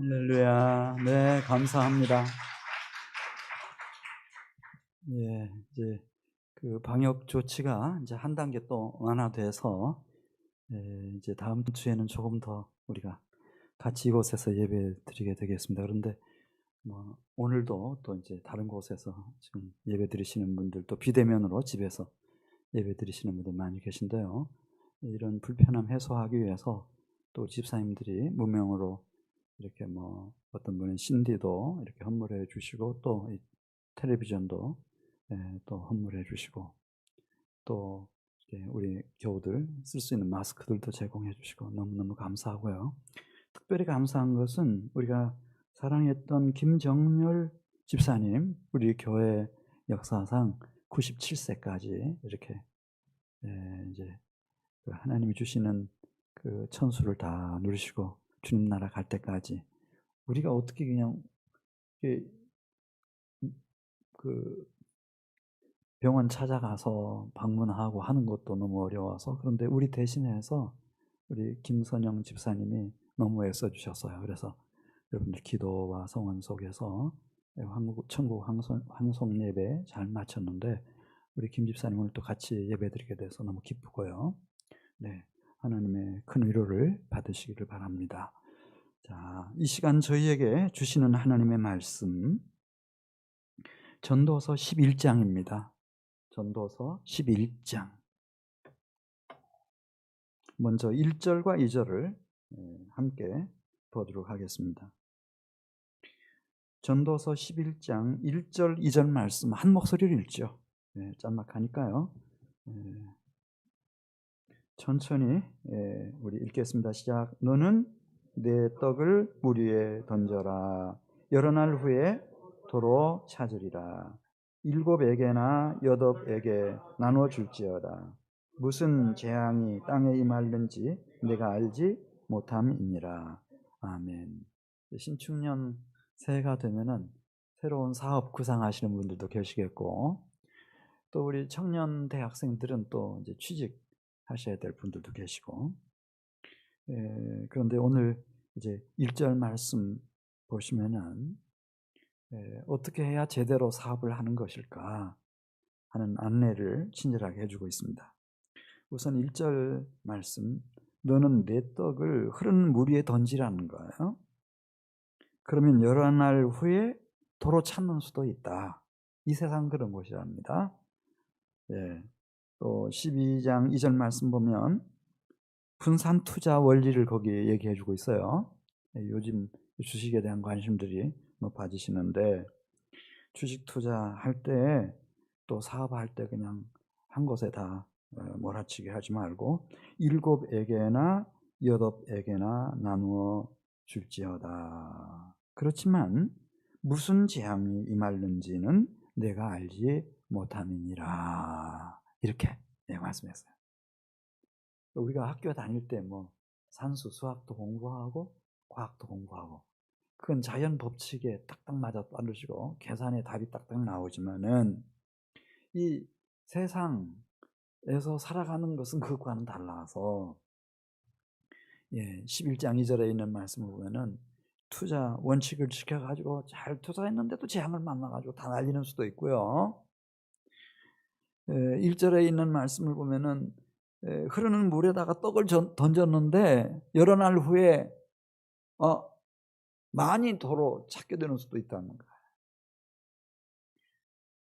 할렐루야. 네, 감사합니다. 예, 이제 그 방역 조치가 이제 한 단계 또 완화돼서 이제 다음 주에는 조금 더 우리가 같이 이곳에서 예배 드리게 되겠습니다. 그런데 뭐 오늘도 또 이제 다른 곳에서 지금 예배 드리시는 분들, 또 비대면으로 집에서 예배 드리시는 분들 많이 계신데요. 이런 불편함 해소하기 위해서 또 집사님들이 무명으로 이렇게 뭐 어떤 분은 CD도 이렇게 헌물해 주시고, 또 이 텔레비전도 또 헌물해 주시고, 또 이렇게 우리 교우들 쓸 수 있는 마스크들도 제공해 주시고 너무너무 감사하고요. 특별히 감사한 것은 우리가 사랑했던 김정렬 집사님, 우리 교회 역사상 97세까지 이렇게 이제 그 하나님이 주시는 그 천수를 다 누리시고 주님 나라 갈 때까지 우리가 어떻게 그냥 그 병원 찾아가서 방문하고 하는 것도 너무 어려워서, 그런데 우리 대신해서 우리 김선영 집사님이 너무 애써주셨어요. 그래서 여러분들 기도와 성원 속에서 천국 황송 예배 잘 마쳤는데, 우리 김 집사님 오늘 또 같이 예배드리게 돼서 너무 기쁘고요. 네, 하나님의 큰 위로를 받으시기를 바랍니다. 자, 이 시간 저희에게 주시는 하나님의 말씀, 전도서 11장입니다. 전도서 11장. 먼저 1절과 2절을 함께 보도록 하겠습니다. 전도서 11장 1절, 2절 말씀 한 목소리로 읽죠. 짤막하니까요. 천천히 우리 읽겠습니다. 시작. 너는 내 떡을 물 위에 던져라. 여러 날 후에 도로 찾으리라. 7에게나 8에게 나누어 줄지어다. 무슨 재앙이 땅에 임할는지 내가 알지 못함이니라. 아멘. 신축년 새해가 되면은 새로운 사업 구상하시는 분들도 계시겠고, 또 우리 청년 대학생들은 또 이제 취직하셔야 될 분들도 계시고, 그런데 오늘 이제 1절 말씀 보시면은 어떻게 해야 제대로 사업을 하는 것일까 하는 안내를 친절하게 해주고 있습니다. 우선 1절 말씀, 너는 내 떡을 흐르는 물 위에 던지라는 거예요. 그러면 여러 날 후에 도로 찾는 수도 있다. 이 세상 그런 곳이랍니다. 또 12장 2절 말씀 보면 분산 투자 원리를 거기 얘기해 주고 있어요. 요즘 주식에 대한 관심들이 높아지시는데, 주식 투자할 때 또 사업할 때 그냥 한 곳에 다 몰아치게 하지 말고 7에게나 8에게나 나누어 줄지어다. 그렇지만 무슨 재앙이 임할는지는 내가 알지 못함이니라. 이렇게 말씀했어요. 우리가 학교 다닐 때 뭐 산수, 수학도 공부하고 과학도 공부하고, 그건 자연 법칙에 딱딱 맞아 떨어지고 계산에 답이 딱딱 나오지만은 이 세상에서 살아가는 것은 그것과는 달라서 11장 2절에 있는 말씀을 보면은 투자 원칙을 지켜가지고 잘 투자했는데도 재앙을 만나가지고 다 날리는 수도 있고요. 1절에 있는 말씀을 보면은 흐르는 물에다가 떡을 던졌는데 여러 날 후에 많이 도로 찾게 되는 수도 있다는 거예요.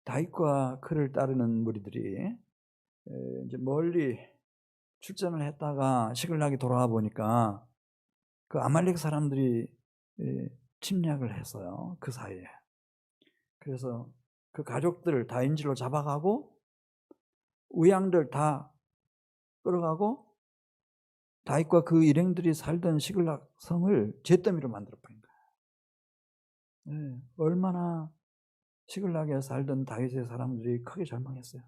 다윗과 그를 따르는 무리들이 이제 멀리 출전을 했다가 시글락이 돌아와 보니까 그 아말렉 사람들이 침략을 했어요. 그 사이에. 그래서 그 가족들 다 인질로 잡아가고 우양들 다 끌어가고 다윗과 그 일행들이 살던 시글락 성을 잿더미로 만들어 버린 거예요. 얼마나 시글락에 살던 다윗의 사람들이 크게 절망했어요.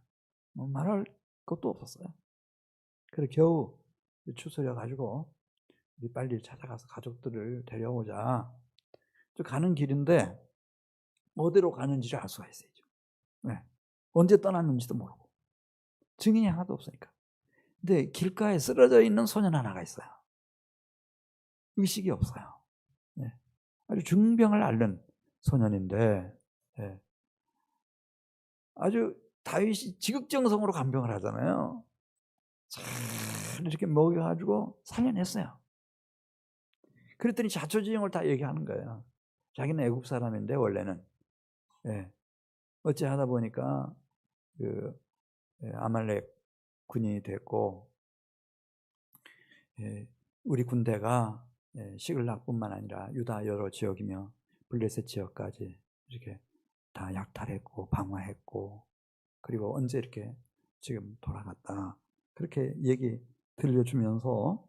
뭐 말할 것도 없었어요. 그래 겨우 추스려 가지고 우리 빨리 찾아가서 가족들을 데려오자. 가는 길인데 어디로 가는지를 알 수가 있어요. 언제 떠났는지도 모르고 증인이 하나도 없으니까. 근데 길가에 쓰러져 있는 소년 하나가 있어요. 의식이 없어요. 아주 중병을 앓는 소년인데, 예, 아주 다윗이 지극정성으로 간병을 하잖아요. 잘 이렇게 먹여가지고 살려냈어요. 그랬더니 자초지종을 다 얘기하는 거예요. 자기는 애굽 사람인데 원래는, 예, 어찌 하다 보니까 그 아말렉 군인이 됐고, 예, 우리 군대가 시글락뿐만 아니라 유다 여러 지역이며 블레셋 지역까지 이렇게 다 약탈했고 방어했고, 그리고 언제 이렇게 지금 돌아갔다, 그렇게 얘기 들려주면서,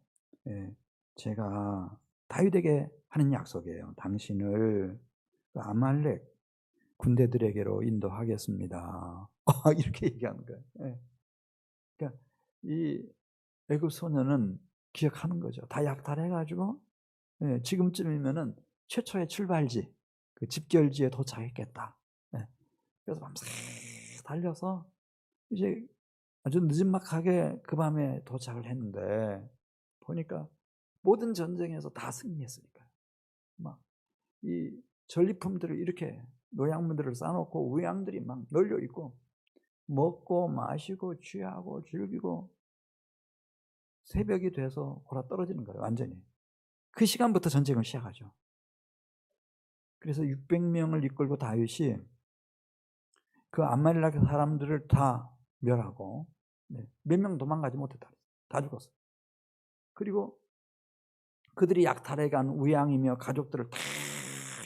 제가 다윗에게 하는 약속이에요. 당신을 그 아말렉 군대들에게로 인도하겠습니다. 이렇게 얘기하는 거예요. 그러니까 이 애굽 소년은 기억하는 거죠. 다 약탈해가지고, 지금쯤이면은 최초의 출발지, 그 집결지에 도착했겠다. 그래서 밤새 달려서 이제 아주 늦은막하게 그 밤에 도착을 했는데, 보니까 모든 전쟁에서 다 승리했으니까 막 이 전리품들을 이렇게 노약문들을 쌓아놓고 우양들이 막 널려 있고, 먹고 마시고 취하고 즐기고, 새벽이 돼서 골아 떨어지는 거예요. 완전히 그 시간부터 전쟁을 시작하죠. 그래서 600명을 이끌고 다윗이 그 아말렉 사람들을 다 멸하고, 몇 명 도망가지 못했다. 다 죽었어요. 그리고 그들이 약탈해 간 우양이며 가족들을 다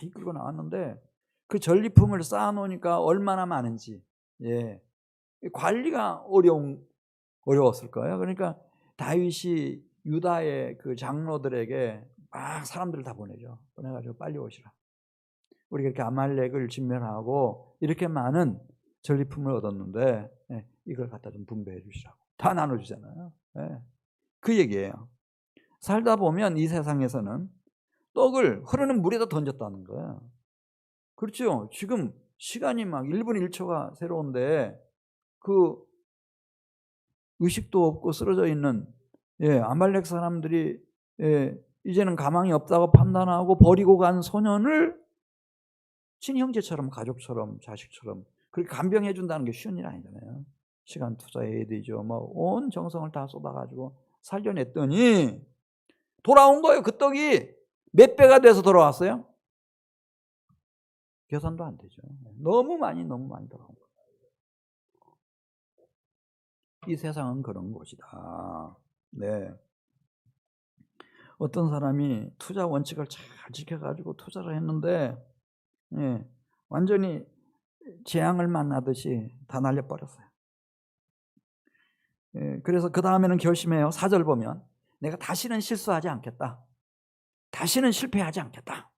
이끌고 나왔는데, 그 전리품을 쌓아놓으니까 얼마나 많은지, 관리가 어려웠을 거예요. 그러니까 다윗이 유다의 그 장로들에게 막 사람들을 다 보내죠. 보내가지고 빨리 오시라. 우리가 이렇게 아말렉을 진멸하고 이렇게 많은 전리품을 얻었는데, 이걸 갖다 좀 분배해 주시라고. 다 나눠주잖아요. 그 얘기예요. 살다 보면 이 세상에서는 떡을 흐르는 물에다 던졌다는 거예요. 그렇죠. 지금 시간이 막 1분 1초가 새로운데, 그 의식도 없고 쓰러져 있는 아말렉 사람들이 이제는 가망이 없다고 판단하고 버리고 간 소년을 친형제처럼, 가족처럼, 자식처럼 그렇게 간병해 준다는 게 쉬운 일 아니잖아요. 시간 투자해야 되죠. 뭐 온 정성을 다 쏟아가지고 살려냈더니 돌아온 거예요. 그 떡이 몇 배가 돼서 돌아왔어요? 계산도 안 되죠. 너무 많이 돌아온 거예요. 이 세상은 그런 곳이다. 네. 어떤 사람이 투자 원칙을 잘 지켜가지고 투자를 했는데, 완전히 재앙을 만나듯이 다 날려버렸어요. 그래서 그 다음에는 결심해요. 4절 보면 내가 다시는 실수하지 않겠다. 다시는 실패하지 않겠다.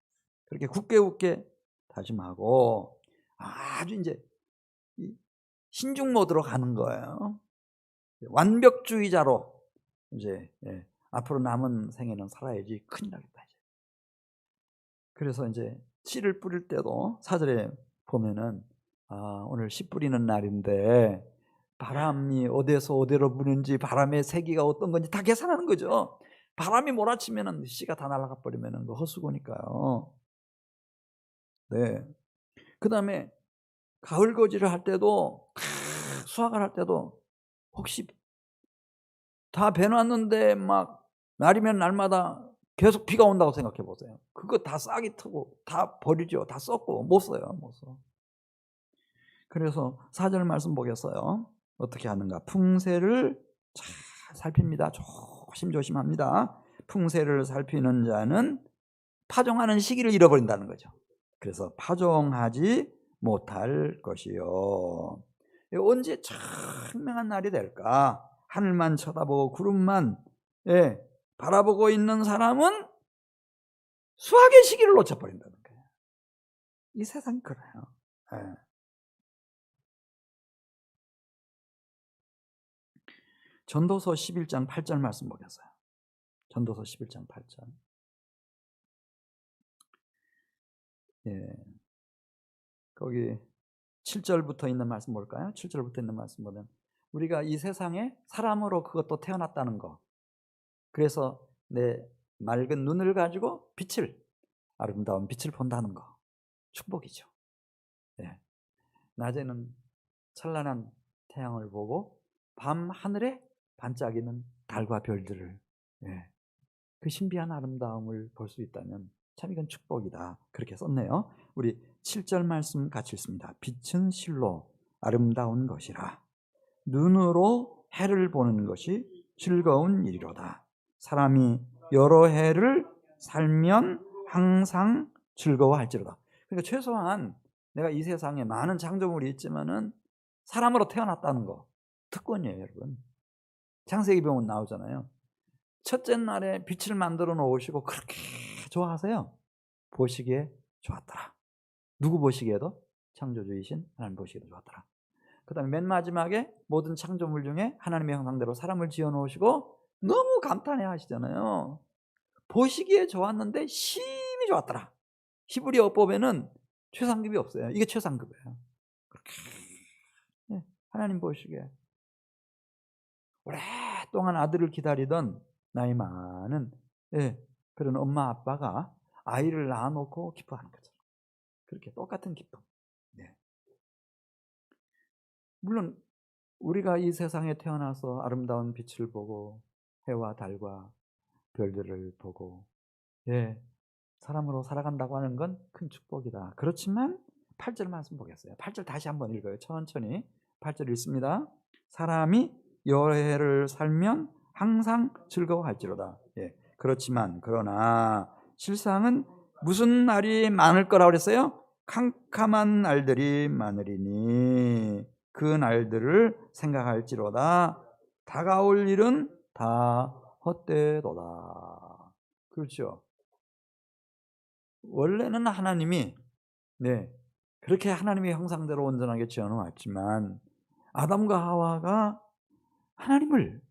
그렇게 굳게 다짐하고 아주 이제 신중 모드로 가는 거예요. 완벽주의자로 이제 앞으로 남은 생에는 살아야지 큰일 나겠다. 이제. 그래서 이제 씨를 뿌릴 때도 4절에 보면은 오늘 씨 뿌리는 날인데 바람이 어디에서 어디로 부는지, 바람의 세기가 어떤 건지 다 계산하는 거죠. 바람이 몰아치면은 씨가 다 날아가 버리면은 그 헛수고니까요. 네. 그다음에 가을 거지를 할 때도, 수확을 할 때도 혹시 다 베놨는데 막 날이면 날마다 계속 비가 온다고 생각해 보세요. 그거 다 싹이 트고 다 버리죠. 다 썩고 못 써요. 못 써. 그래서 4절 말씀 보겠어요. 어떻게 하는가? 풍세를 잘 살핍니다. 조심합니다. 풍세를 살피는 자는 파종하는 시기를 잃어버린다는 거죠. 그래서 파종하지 못할 것이요. 언제 청명한 날이 될까? 하늘만 쳐다보고 구름만 바라보고 있는 사람은 수확의 시기를 놓쳐버린다는 거예요. 이 세상이 그래요. 전도서 11장 8절 말씀 보겠어요. 전도서 11장 8절. 거기 7절부터 있는 말씀 볼까요? 7절부터 있는 말씀 보면 우리가 이 세상에 사람으로 그것도 태어났다는 거, 그래서 내 맑은 눈을 가지고 빛을 아름다운 빛을 본다는 거 축복이죠. 예. 낮에는 찬란한 태양을 보고 밤 하늘에 반짝이는 달과 별들을, 예, 그 신비한 아름다움을 볼 수 있다면 참 이건 축복이다. 그렇게 썼네요. 우리 7절 말씀 같이 읽습니다. 빛은 실로 아름다운 것이라. 눈으로 해를 보는 것이 즐거운 일이로다. 사람이 여러 해를 살면 항상 즐거워할지로다. 그러니까 최소한 내가 이 세상에 많은 장점물이 있지만은 사람으로 태어났다는 거 특권이에요, 여러분. 창세기 보면 나오잖아요. 첫째 날에 빛을 만들어 놓으시고 그렇게 좋아하세요. 보시기에 좋았더라. 누구 보시기에도? 창조주이신 하나님 보시기에도 좋았더라. 그 다음에 맨 마지막에 모든 창조물 중에 하나님의 형상대로 사람을 지어 놓으시고 너무 감탄해 하시잖아요. 보시기에 좋았는데 심히 좋았더라. 히브리 어법에는 최상급이 없어요. 이게 최상급이에요. 그렇게 하나님 보시기에 오랫동안 아들을 기다리던 나이 많은, 예, 그런 엄마 아빠가 아이를 낳아놓고 기뻐하는 거죠. 그렇게 똑같은 기쁨. 네. 물론 우리가 이 세상에 태어나서 아름다운 빛을 보고 해와 달과 별들을 보고, 예, 사람으로 살아간다고 하는 건 큰 축복이다. 그렇지만 8절 말씀 보겠어요. 8절 다시 한번 읽어요. 천천히 8절 읽습니다. 사람이 여러 해를 살면 항상 즐거워할지로다. 예, 그렇지만 그러나 실상은 무슨 날이 많을 거라고 그랬어요? 캄캄한 날들이 많으리니 그 날들을 생각할지로다. 다가올 일은 다 헛되도다. 그렇죠. 원래는 하나님이, 네, 그렇게 하나님의 형상대로 온전하게 지어놓았지만 아담과 하와가 하나님을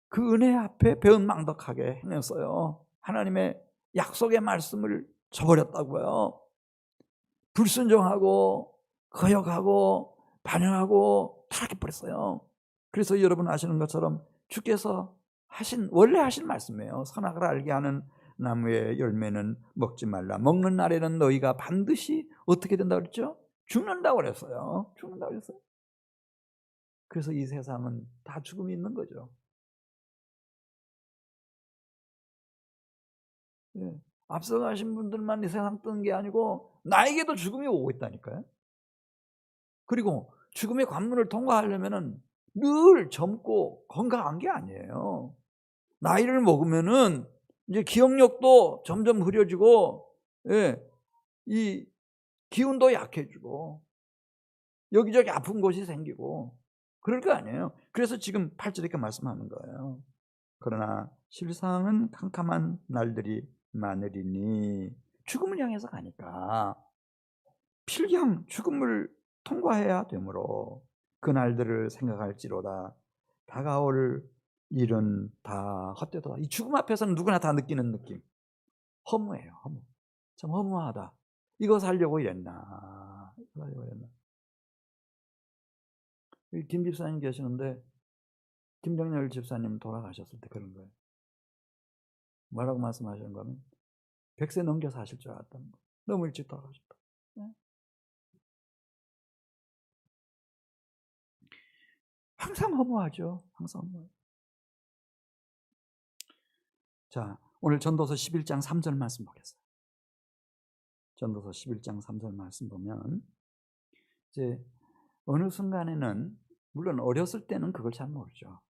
그 은혜 앞에 배은망덕하게 행했어요. 하나님의 약속의 말씀을 저버렸다고요. 불순종하고 거역하고 반역하고 타락해버렸어요. 그래서 여러분 아시는 것처럼 주께서 원래 하신 말씀이에요. 선악을 알게 하는 나무의 열매는 먹지 말라. 먹는 날에는 너희가 반드시 어떻게 된다고 그랬죠? 죽는다고 그랬어요. 죽는다고 그랬어요. 그래서 이 세상은 다 죽음이 있는 거죠. 예. 앞서가신 분들만 이 세상 뜬 게 아니고 나에게도 죽음이 오고 있다니까요. 그리고 죽음의 관문을 통과하려면은 늘 젊고 건강한 게 아니에요. 나이를 먹으면은 이제 기억력도 점점 흐려지고, 예, 이 기운도 약해지고 여기저기 아픈 곳이 생기고 그럴 거 아니에요. 그래서 지금 8절에 이렇게 말씀하는 거예요. 그러나 실상은 캄캄한 날들이 많으리니 죽음을 향해서 가니까 필경 죽음을 통과해야 되므로 그 날들을 생각할지로다. 다가올 일은 다 헛되도다. 이 죽음 앞에서는 누구나 다 느끼는 느낌. 허무해요. 허무. 참 허무하다. 이거 살려고 이랬나. 이거 살려고 이랬나. 김 집사님 계시는데 김정렬 집사님 돌아가셨을 때 그런 거예요. 뭐라고 말씀하시는 거면 100세 넘겨 사실 줄 알았다는 거. 너무 일찍 돌아가셨다. 네? 항상 허무하죠. 항상 허무해요. 자, 오늘 전도서 11장 3절 말씀 보겠어요. 전도서 11장 3절 말씀 보면 이제 어느 순간에는 물론 어렸을 때는 그걸 잘 모르죠.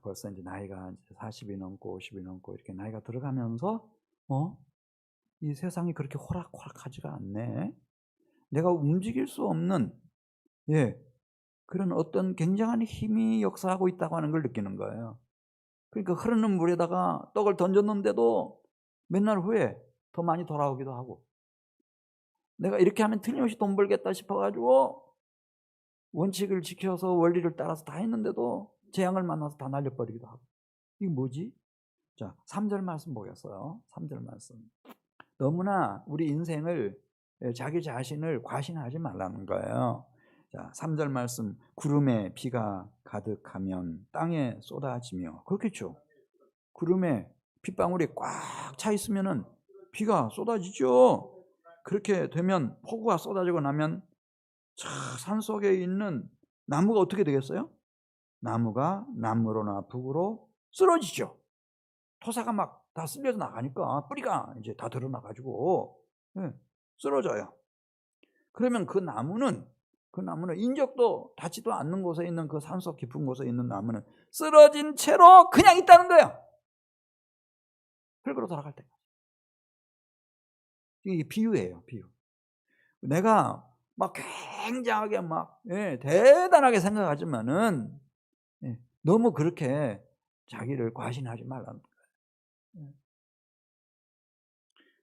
벌써 이제 나이가 40이 넘고 50이 넘고 이렇게 나이가 들어가면서 이 세상이 그렇게 호락호락하지가 않네. 내가 움직일 수 없는, 예, 그런 어떤 굉장한 힘이 역사하고 있다고 하는 걸 느끼는 거예요. 그러니까 흐르는 물에다가 떡을 던졌는데도 몇 날 후에 더 많이 돌아오기도 하고, 내가 이렇게 하면 틀림없이 돈 벌겠다 싶어가지고 원칙을 지켜서 원리를 따라서 다 했는데도 재앙을 만나서 다 날려버리기도 하고. 이게 뭐지? 자, 3절 말씀 보겠어요. 3절 말씀. 너무나 우리 인생을, 자기 자신을 과신하지 말라는 거예요. 자, 3절 말씀. 구름에 비가 가득하면 땅에 쏟아지며. 그렇겠죠. 구름에 빗방울이 꽉 차 있으면은 비가 쏟아지죠. 그렇게 되면 폭우가 쏟아지고 나면 산속에 있는 나무가 어떻게 되겠어요? 나무가 남으로나 북으로 쓰러지죠. 토사가 막 다 쓸려서 나가니까 뿌리가 이제 다 드러나가지고 쓰러져요. 그러면 그 나무는 인적도 닿지도 않는 곳에 있는 그 산속 깊은 곳에 있는 나무는 쓰러진 채로 그냥 있다는 거예요. 흙으로 돌아갈 때. 이게 비유예요, 비유. 내가 막 굉장하게 막 대단하게 생각하지만은 너무 그렇게 자기를 과신하지 말라는 거예요.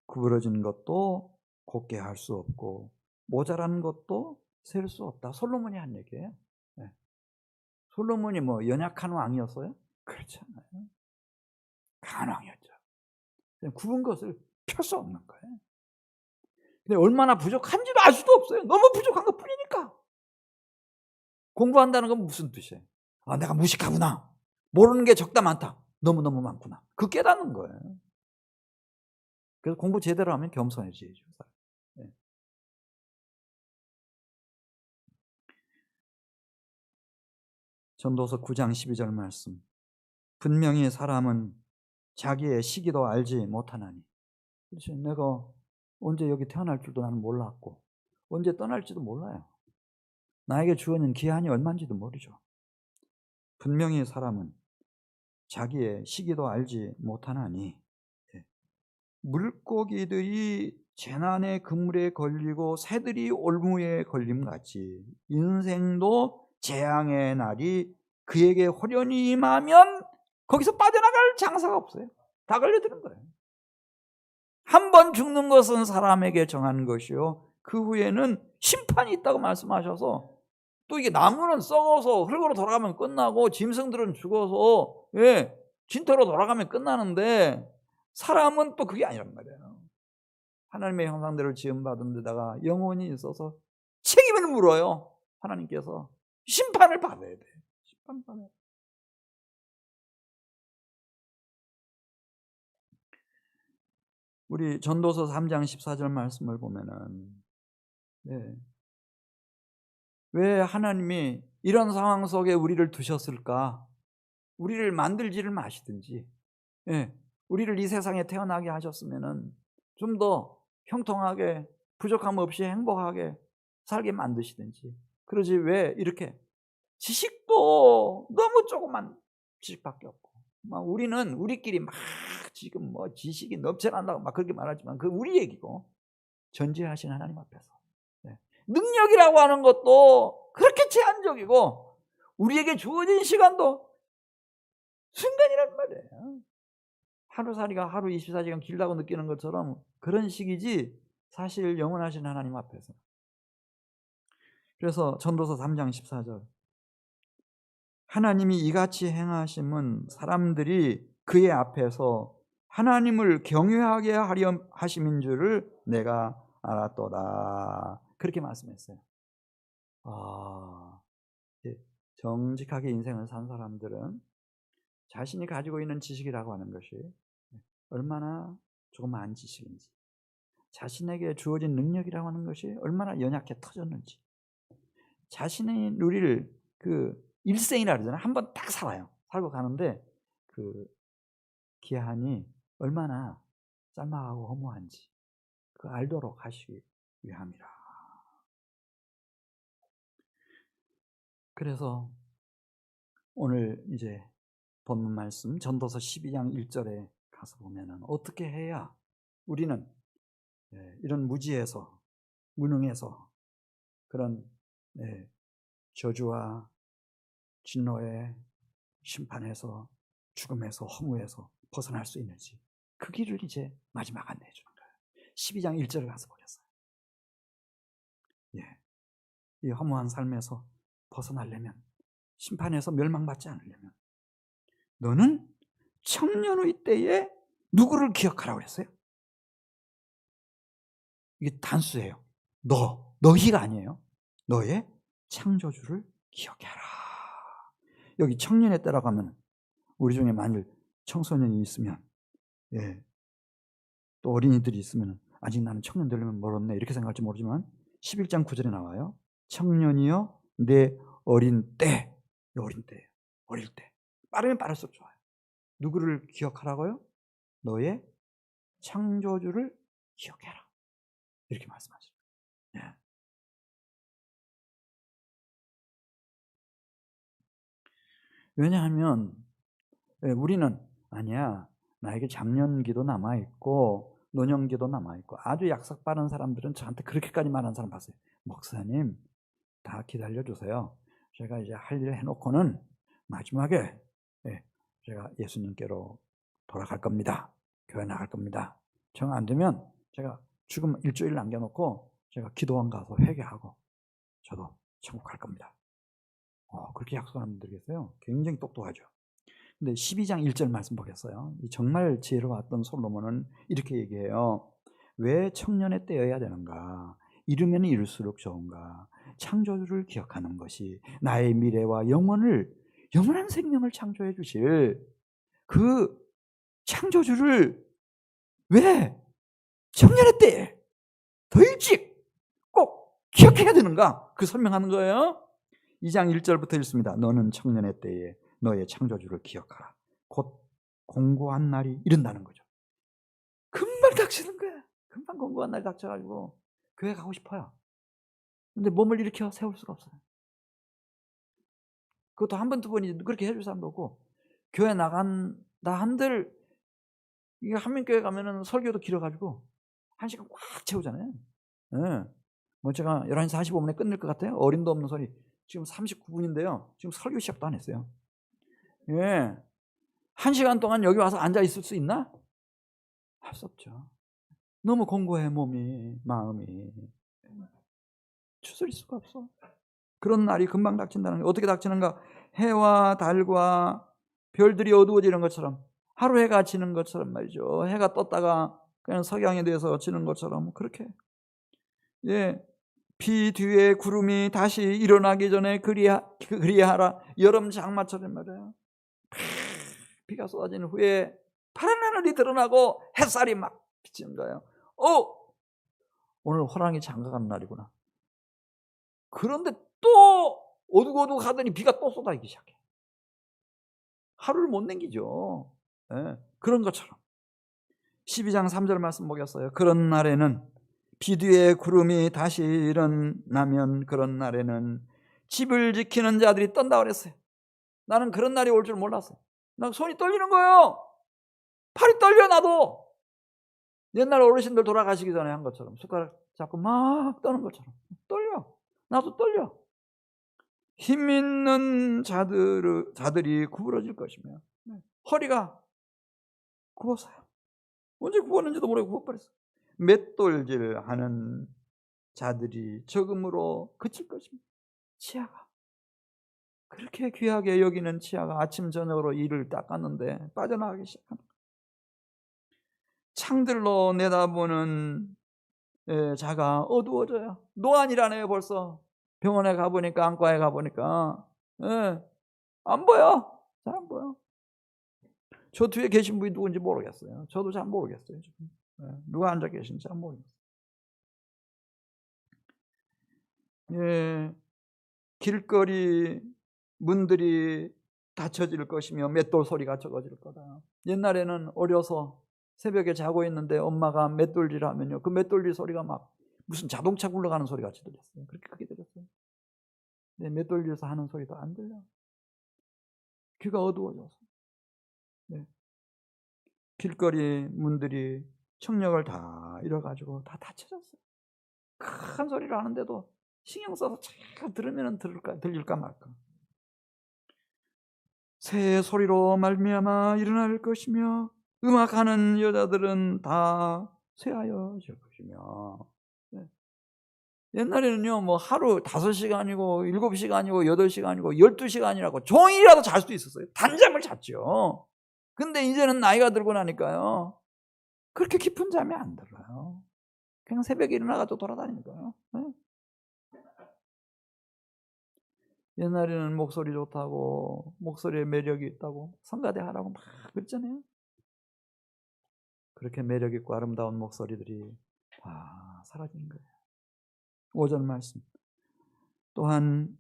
구부러진 것도 곱게 할 수 없고 모자란 것도 셀 수 없다. 솔로몬이 한 얘기예요. 솔로몬이 뭐 연약한 왕이었어요? 그렇지 않아요. 강한 왕이었죠. 굽은 것을 펼 수 없는 거예요. 근데 얼마나 부족한지도 알 수도 없어요. 너무 부족한 것 뿐이니까. 공부한다는 건 무슨 뜻이에요? 아, 내가 무식하구나. 모르는 게 적다 많다. 너무너무 많구나. 그 깨닫는 거예요. 그래서 공부 제대로 하면 겸손해지죠. 전도서 9장 12절 말씀. 분명히 사람은 자기의 시기도 알지 못하나니. 그렇죠. 내가 언제 여기 태어날 줄도 나는 몰랐고 언제 떠날지도 몰라요. 나에게 주어진 기한이 얼마인지도 모르죠. 분명히 사람은 자기의 시기도 알지 못하나니 물고기들이 재난의 그물에 걸리고 새들이 올무에 걸림같이 인생도 재앙의 날이 그에게 호련히 임하면 거기서 빠져나갈 장사가 없어요. 다 걸려드는 거예요. 한 번 죽는 것은 사람에게 정한 것이요 그 후에는 심판이 있다고 말씀하셔서 또 이게 나무는 썩어서 흙으로 돌아가면 끝나고 짐승들은 죽어서 진토로 돌아가면 끝나는데 사람은 또 그게 아니란 말이에요. 하나님의 형상대로 지음받은 데다가 영혼이 있어서 책임을 물어요. 하나님께서 심판을 받아야 돼. 심판 받아야 돼. 우리 전도서 3장 14절 말씀을 보면은 왜 하나님이 이런 상황 속에 우리를 두셨을까? 우리를 만들지를 마시든지 우리를 이 세상에 태어나게 하셨으면은 좀 더 형통하게 부족함 없이 행복하게 살게 만드시든지 그러지 왜 이렇게 지식도 너무 조그만 지식밖에 없고 막 우리는 우리끼리 막 지금 뭐 지식이 넘쳐난다고 막 그렇게 말하지만 그 우리 얘기고 전지하신 하나님 앞에서 능력이라고 하는 것도 그렇게 제한적이고 우리에게 주어진 시간도 순간이란 말이에요. 하루살이가 하루 24시간 길다고 느끼는 것처럼 그런 시기지 사실 영원하신 하나님 앞에서. 그래서 전도서 3장 14절 하나님이 이같이 행하심은 사람들이 그의 앞에서 하나님을 경외하게 하려 하심인 줄을 내가 알았도다. 그렇게 말씀했어요. 정직하게 인생을 산 사람들은 자신이 가지고 있는 지식이라고 하는 것이 얼마나 조그마한 지식인지 자신에게 주어진 능력이라고 하는 것이 얼마나 연약해 터졌는지 자신이 누릴 그 일생이라 그러잖아요. 한번 딱 살아요. 살고 가는데 그 기한이 얼마나 짤막하고 허무한지 그 알도록 하시기 위함이라. 그래서 오늘 이제 본문 말씀 전도서 12장 1절에 가서 보면은 어떻게 해야 우리는 이런 무지에서 무능에서 그런 저주와 진노의 심판에서 죽음에서 허무에서 벗어날 수 있는지 그 길을 이제 마지막 안내해 주는 거예요. 12장 1절을 가서 보겠어요. 이 허무한 삶에서 벗어나려면 심판에서 멸망받지 않으려면 너는 청년의 때에 누구를 기억하라고 그랬어요? 이게 단수예요. 너희가 아니에요. 너의 창조주를 기억해라. 여기 청년의 때라고 하면 우리 중에 만일 청소년이 있으면 또 어린이들이 있으면 아직 나는 청년 되려면 멀었네 이렇게 생각할지 모르지만 11장 9절에 나와요. 청년이여 내 어린 때, 어린 때, 어릴 때 빠르면 빠를수록 좋아요. 누구를 기억하라고요? 너의 창조주를 기억해라 이렇게 말씀하시죠. 예. 왜냐하면 우리는 아니야 나에게 잡년기도 남아있고 노년기도 남아있고 아주 약삭 빠른 사람들은 저한테 그렇게까지 말하는 사람 봤어요. 목사님 다 기다려주세요. 제가 이제 할 일 해놓고는 마지막에 제가 예수님께로 돌아갈 겁니다. 교회 나갈 겁니다. 정 안 되면 제가 죽음 일주일 남겨놓고 제가 기도원 가서 회개하고 저도 천국 갈 겁니다. 그렇게 약속하는 분들이 계세요. 굉장히 똑똑하죠. 근데 12장 1절 말씀 보겠어요. 정말 지혜로웠던 솔로몬은 이렇게 얘기해요. 왜 청년의 때여야 되는가? 이르면 이룰수록 좋은가? 창조주를 기억하는 것이 나의 미래와 영원한 생명을 창조해 주실 그 창조주를 왜 청년의 때에 더 일찍 꼭 기억해야 되는가? 그 설명하는 거예요. 2장 1절부터 읽습니다. 너는 청년의 때에 너의 창조주를 기억하라. 곧 공고한 날이 이른다는 거죠. 금방 닥치는 거야. 금방 공고한 날이 닥쳐가지고 교회 가고 싶어요. 근데 몸을 일으켜 세울 수가 없어요. 그것도 한 번, 두 번이 그렇게 해줄 사람도 없고, 교회 나간다 한들, 이게 한민교회 가면은 설교도 길어가지고, 1시간 꽉 채우잖아요. 예. 뭐 제가 11시 45분에 끝낼 것 같아요. 어림도 없는 소리. 지금 39분인데요. 지금 설교 시작도 안 했어요. 예. 1시간 동안 여기 와서 앉아 있을 수 있나? 할 수 없죠. 너무 공고해, 몸이, 마음이. 추스릴 수가 없어. 그런 날이 금방 닥친다는 게 어떻게 닥치는가? 해와 달과 별들이 어두워지는 것처럼 하루 해가 지는 것처럼 말이죠. 해가 떴다가 그냥 석양에 대해서 지는 것처럼 그렇게 비 뒤에 구름이 다시 일어나기 전에 그리하라. 여름 장마철인 말이에요. 비가 쏟아지는 후에 파란 하늘이 드러나고 햇살이 막 비치는 거예요. 오늘 호랑이 장가가는 날이구나. 그런데 또 어둑어둑 하더니 비가 또 쏟아지기 시작해. 하루를 못 남기죠. 그런 것처럼 12장 3절 말씀 보겠어요. 그런 날에는 비 뒤에 구름이 다시 일어나면 그런 날에는 집을 지키는 자들이 떤다 그랬어요. 나는 그런 날이 올 줄 몰랐어요. 나 손이 떨리는 거예요. 팔이 떨려 나도. 옛날 어르신들 돌아가시기 전에 한 것처럼 숟가락 잡고 막 떠는 것처럼 떨려. 나도 떨려. 힘 있는 자들이 구부러질 것이며 허리가 굽었어요. 언제 굽었는지도 모르고 굽어버렸어요. 맷돌질하는 자들이 적음으로 그칠 것입니다. 치아가 그렇게 귀하게 여기는 치아가 아침 저녁으로 이를 닦았는데 빠져나가기 시작합니다. 창들로 내다보는 자가 어두워져요. 노안이라네요. 벌써 병원에 가보니까 안과에 가보니까 안 보여. 잘 안 보여. 저 뒤에 계신 분이 누군지 모르겠어요. 저도 잘 모르겠어요. 지금. 누가 앉아 계신지 잘 모르겠어요. 길거리 문들이 닫혀질 것이며 맷돌 소리가 적어질 거다. 옛날에는 어려서 새벽에 자고 있는데 엄마가 맷돌질 하면요. 그 맷돌질 소리가 막 무슨 자동차 굴러가는 소리 같이 들렸어요. 그렇게 크게 들렸어요. 근데 맷돌질에서 하는 소리도 안 들려. 귀가 어두워져서. 길거리 문들이 청력을 다 잃어가지고 다 닫혀졌어요. 큰 소리를 하는데도 신경 써서 잘 들으면 들릴까 말까. 새 소리로 말미암아 일어날 것이며 음악하는 여자들은 다 쇠하여질 것이며. 옛날에는요 뭐 하루 5시간이고 7시간이고 8시간이고 12시간이라고 종일이라도 잘 수 있었어요. 단잠을 잤죠. 근데 이제는 나이가 들고 나니까요 그렇게 깊은 잠이 안 들어요. 그냥 새벽에 일어나가지고 돌아다니니까요. 옛날에는 목소리 좋다고 목소리에 매력이 있다고 성가대 하라고 막 그랬잖아요. 그렇게 매력 있고 아름다운 목소리들이 다 사라지는 거예요. 5절 말씀. 또한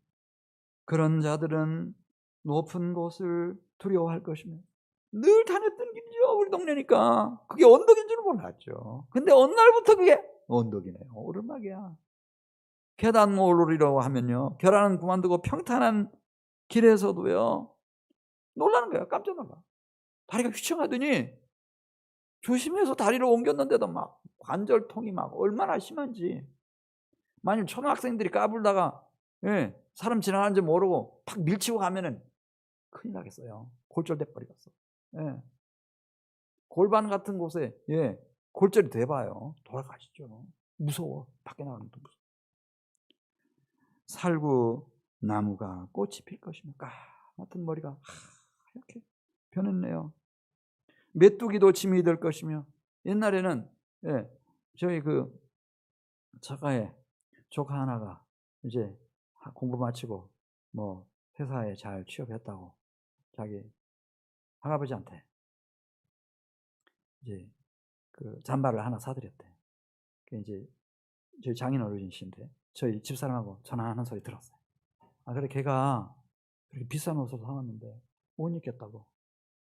그런 자들은 높은 곳을 두려워할 것이며, 늘 다녔던 길이죠. 우리 동네니까 그게 언덕인 줄 몰랐죠. 근데 어느 날부터 그게 언덕이네요. 오르막이야. 계단 오르리라고 하면요, 계단은 그만두고 평탄한 길에서도요 놀라는 거예요. 깜짝 놀라. 다리가 휘청하더니 조심해서 다리를 옮겼는데도 막 관절통이 막 얼마나 심한지. 만약 초등학생들이 까불다가 사람 지나가는지 모르고 팍 밀치고 가면은 큰일 나겠어요. 골절돼 버리겠어. 골반 같은 곳에 골절이 돼봐요. 돌아가시죠. 무서워. 밖에 나가는 것도 무서워. 살구 나무가 꽃이 필 것이며 까맣은 머리가 이렇게 변했네요. 메뚜기도 짐이 될 것이며, 옛날에는 저희 그 처가에 조카 하나가 이제 공부 마치고 뭐 회사에 잘 취업했다고 자기 할아버지한테 이제 그 잠바를 하나 사드렸대. 이제 저희 장인 어르신이신데 저희 집사람하고 전화하는 소리 들었어요. 그래 걔가 그렇게 비싼 옷을 사왔는데 못 입겠다고.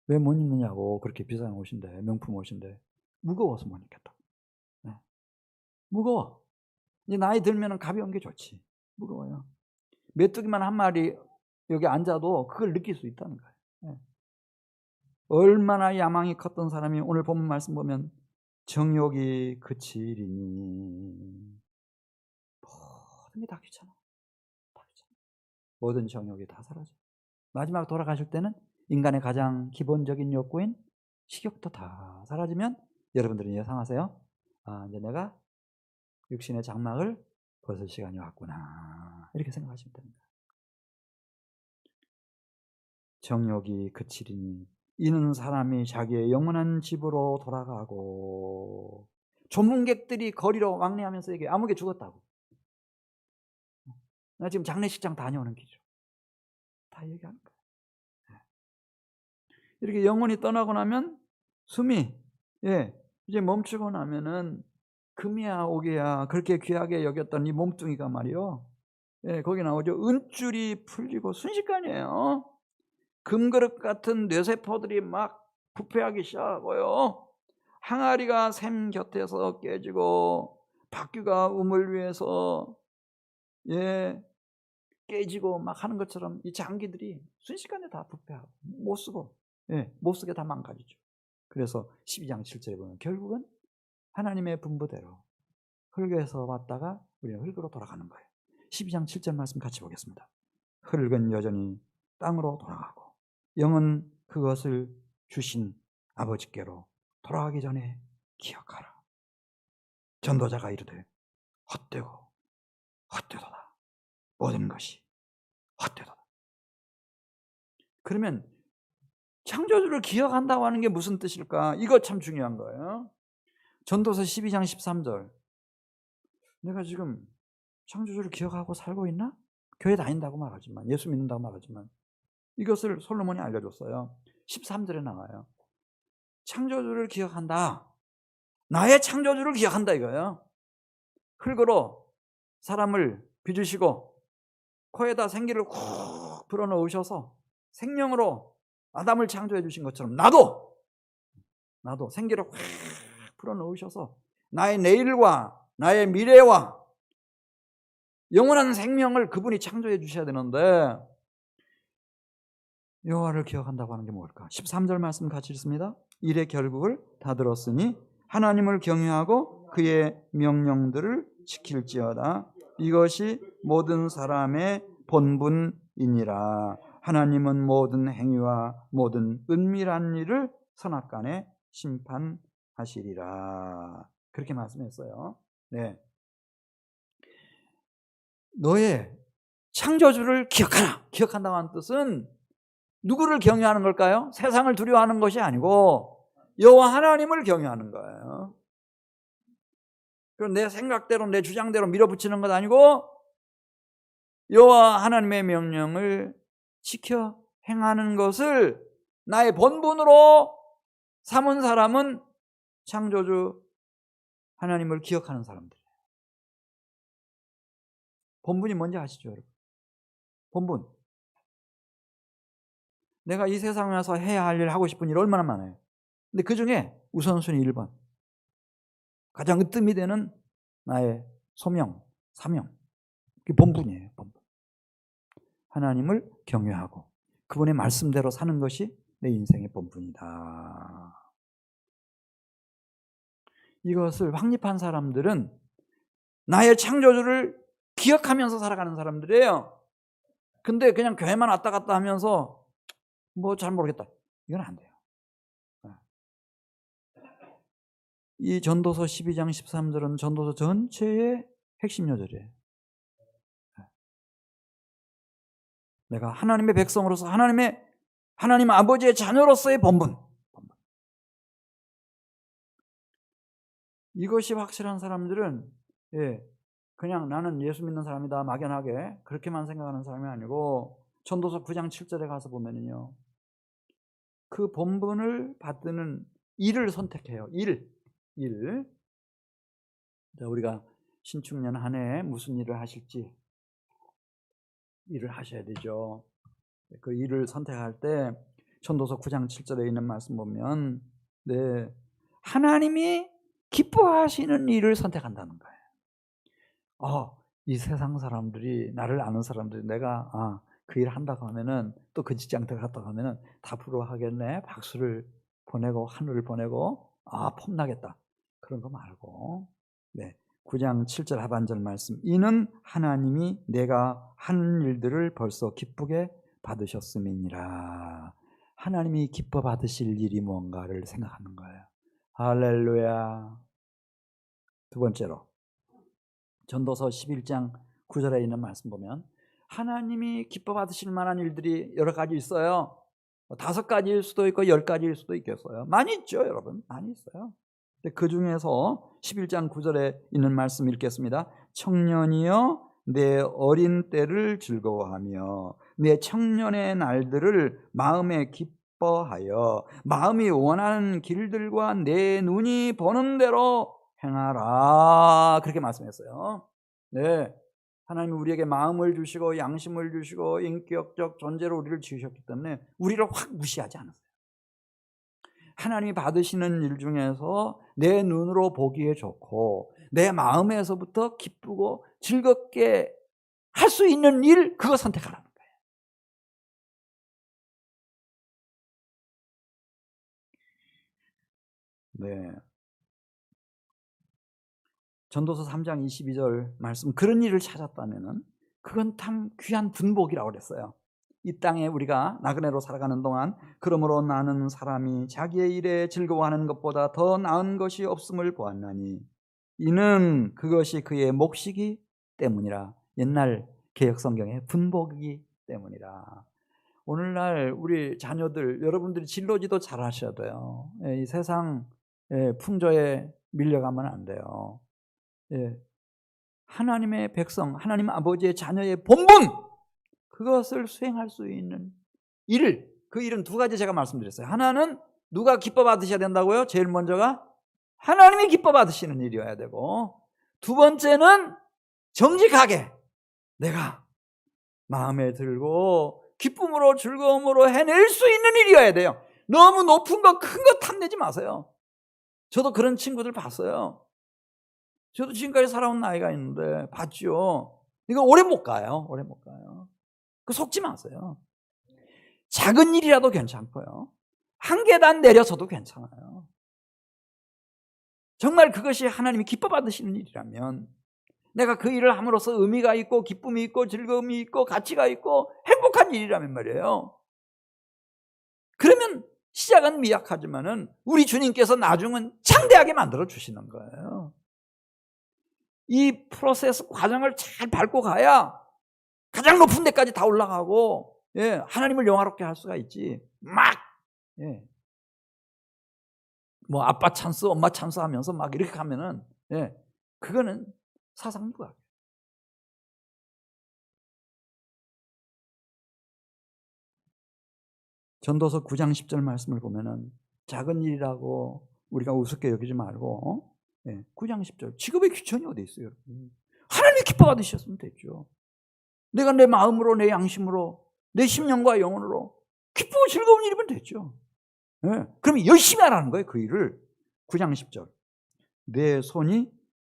왜 못 입느냐고. 그렇게 비싼 옷인데, 명품 옷인데 무거워서 못 입겠다고. 무거워. 이제 나이 들면은 가벼운 게 좋지. 무거워요. 메뚜기만 한 마리 여기 앉아도 그걸 느낄 수 있다는 거예요. 얼마나 야망이 컸던 사람이 오늘 본문 말씀 보면 정욕이 그치리니, 모든 게 다 귀찮아. 모든 정욕이 다 사라져. 마지막 돌아가실 때는 인간의 가장 기본적인 욕구인 식욕도 다 사라지면 여러분들은 예상하세요. 이제 내가 육신의 장막을 벗을 시간이 왔구나. 이렇게 생각하시면 됩니다. 정욕이 그치리니 이는 사람이 자기의 영원한 집으로 돌아가고. 조문객들이 거리로 왕래하면서 얘기해. 아무개 죽었다고. 나 지금 장례식장 다녀오는 길이죠. 다 얘기하는 거예요. 이렇게 영혼이 떠나고 나면 숨이 이제 멈추고 나면은 금이야 옥이야 그렇게 귀하게 여겼던 이 몸뚱이가 말이요, 거기 나오죠. 은줄이 풀리고 순식간이에요. 금그릇 같은 뇌세포들이 막 부패하기 시작하고요, 항아리가 샘 곁에서 깨지고 바퀴가 우물 위에서 깨지고 막 하는 것처럼 이 장기들이 순식간에 다 부패하고 못 쓰고 못 쓰게 다 망가지죠. 그래서 12장 7절에 보면 결국은 하나님의 분부대로 흙에서 왔다가 우리는 흙으로 돌아가는 거예요. 12장 7절 말씀 같이 보겠습니다. 흙은 여전히 땅으로 돌아가고 영은 그것을 주신 아버지께로 돌아가기 전에 기억하라. 전도자가 이르되 헛되고 헛되도다. 모든 것이 헛되도다. 그러면 창조주를 기억한다고 하는 게 무슨 뜻일까? 이거 참 중요한 거예요. 전도서 12장 13절. 내가 지금 창조주를 기억하고 살고 있나? 교회 다닌다고 말하지만, 예수 믿는다고 말하지만, 이것을 솔로몬이 알려줬어요. 13절에 나와요. 창조주를 기억한다. 나의 창조주를 기억한다 이거예요. 흙으로 사람을 빚으시고 코에다 생기를 쿡 불어넣으셔서 생명으로 아담을 창조해 주신 것처럼 나도 생기를 확 불어넣으셔서 나의 내일과 나의 미래와 영원한 생명을 그분이 창조해 주셔야 되는데, 여호와를 기억한다고 하는 게 뭘까? 13절 말씀 같이 읽습니다. 일의 결국을 다 들었으니 하나님을 경외하고 그의 명령들을 지킬지어다. 이것이 모든 사람의 본분이니라. 하나님은 모든 행위와 모든 은밀한 일을 선악간에 심판하시리라. 그렇게 말씀했어요. 너의 창조주를 기억하라. 기억한다고 하는 뜻은 누구를 경외하는 걸까요? 세상을 두려워하는 것이 아니고 여호와 하나님을 경외하는 거예요. 그럼 내 생각대로 내 주장대로 밀어붙이는 것 아니고 여호와 하나님의 명령을 지켜 행하는 것을 나의 본분으로 삼은 사람은 창조주 하나님을 기억하는 사람들. 본분이 뭔지 아시죠, 여러분? 본분. 내가 이 세상에 와서 해야 할 일, 하고 싶은 일 얼마나 많아요. 근데 그 중에 우선순위 1번. 가장 으뜸이 되는 나의 소명, 사명. 그게 본분이에요, 본분. 하나님을 경외하고 그분의 말씀대로 사는 것이 내 인생의 본분이다. 이것을 확립한 사람들은 나의 창조주를 기억하면서 살아가는 사람들이에요. 근데 그냥 교회만 왔다 갔다 하면서 뭐 잘 모르겠다, 이건 안 돼요. 이 전도서 12장 13절은 전도서 전체의 핵심 요절이에요. 내가 하나님의 백성으로서 하나님 아버지의 자녀로서의 본분. 이것이 확실한 사람들은 그냥 나는 예수 믿는 사람이다 막연하게 그렇게만 생각하는 사람이 아니고 전도서 9장 7절에 가서 보면은요, 그 본분을 받드는 일을 선택해요. 일. 자, 우리가 신축년 한 해 무슨 일을 하실지 일을 하셔야 되죠. 그 일을 선택할 때 전도서 9장 7절에 있는 말씀 보면 하나님이 기뻐하시는 일을 선택한다는 거예요. 이 세상 사람들이, 나를 아는 사람들이 내가 그 일 한다고 하면은, 또 그 직장 들어갔다고 하면은 다 부러워하겠네. 박수를 보내고 하늘을 보내고 폼나겠다. 그런 거 말고 9장 7절 하반절 말씀, 이는 하나님이 내가 한 일들을 벌써 기쁘게 받으셨음이니라. 하나님이 기뻐 받으실 일이 뭔가를 생각하는 거예요. 할렐루야. 두 번째로 전도서 11장 9절에 있는 말씀 보면 하나님이 기뻐 받으실 만한 일들이 여러 가지 있어요. 5가지일 수도 있고 10가지일 수도 있겠어요. 많이 있죠, 여러분. 많이 있어요. 그 중에서 11장 9절에 있는 말씀 읽겠습니다. 청년이여 내 어린 때를 즐거워하며 내 청년의 날들을 마음에 기뻐하여 마음이 원하는 길들과 내 눈이 보는 대로 행하라. 그렇게 말씀했어요. 하나님이 우리에게 마음을 주시고 양심을 주시고 인격적 존재로 우리를 지으셨기 때문에 우리를 확 무시하지 않았어요. 하나님이 받으시는 일 중에서 내 눈으로 보기에 좋고 내 마음에서부터 기쁘고 즐겁게 할 수 있는 일, 그거 선택하라는 거예요. 전도서 3장 22절 말씀, 그런 일을 찾았다면은 그건 참 귀한 분복이라고 그랬어요. 이 땅에 우리가 나그네로 살아가는 동안 그러므로 나는 사람이 자기의 일에 즐거워하는 것보다 더 나은 것이 없음을 보았나니 이는 그것이 그의 몫이기 때문이라. 옛날 개혁성경의 분복이기 때문이라. 오늘날 우리 자녀들, 여러분들이 진로지도 잘 하셔야 돼요. 이 세상 풍조에 밀려가면 안 돼요. 하나님의 백성, 하나님 아버지의 자녀의 본분, 그것을 수행할 수 있는 일을, 그 일은 2가지 제가 말씀드렸어요. 하나는 누가 기뻐 받으셔야 된다고요? 제일 먼저가 하나님이 기뻐 받으시는 일이어야 되고, 2번째는 정직하게 내가 마음에 들고 기쁨으로 즐거움으로 해낼 수 있는 일이어야 돼요. 너무 높은 거, 큰 거 탐내지 마세요. 저도 그런 친구들 봤어요. 저도 지금까지 살아온 나이가 있는데 봤죠. 이거 오래 못 가요. 그 속지 마세요. 작은 일이라도 괜찮고요. 한 계단 내려서도 괜찮아요. 정말 그것이 하나님이 기뻐 받으시는 일이라면 내가 그 일을 함으로써 의미가 있고 기쁨이 있고 즐거움이 있고 가치가 있고 행복한 일이라면 말이에요. 그러면 시작은 미약하지만은 우리 주님께서 나중은 창대하게 만들어 주시는 거예요. 이 프로세스 과정을 잘 밟고 가야 가장 높은 데까지 다 올라가고 하나님을 영화롭게 할 수가 있지. 뭐 아빠 찬스, 엄마 찬스 하면서 막 이렇게 가면은 그거는 사상부각. 전도서 9장 10절 말씀을 보면은 작은 일이라고 우리가 우습게 여기지 말고 9장 10절 직업의 귀천이 어디 있어요, 여러분? 하나님이 기뻐 받으셨으면 됐죠. 내가 내 마음으로, 내 양심으로, 내 심령과 영혼으로 기쁘고 즐거운 일이면 됐죠. 그럼 열심히 하라는 거예요, 그 일을. 9장 10절 내 손이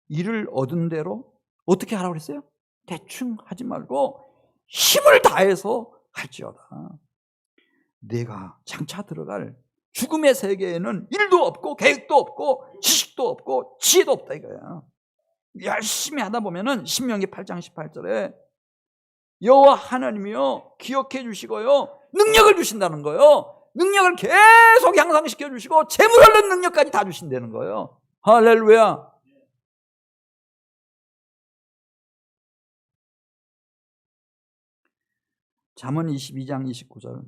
일을 얻은 대로 어떻게 하라고 그랬어요? 대충 하지 말고 힘을 다해서 할지어다. 내가 장차 들어갈 죽음의 세계에는 일도 없고 계획도 없고 지식도 없고 지혜도 없다 이거야. 열심히 하다 보면은 신명기 8장 18절에 여호와 하나님이요 기억해 주시고요 능력을 주신다는 거예요. 능력을 계속 향상시켜 주시고 재물 얻는 능력까지 다 주신다는 거예요. 할렐루야. 잠언 22장 29절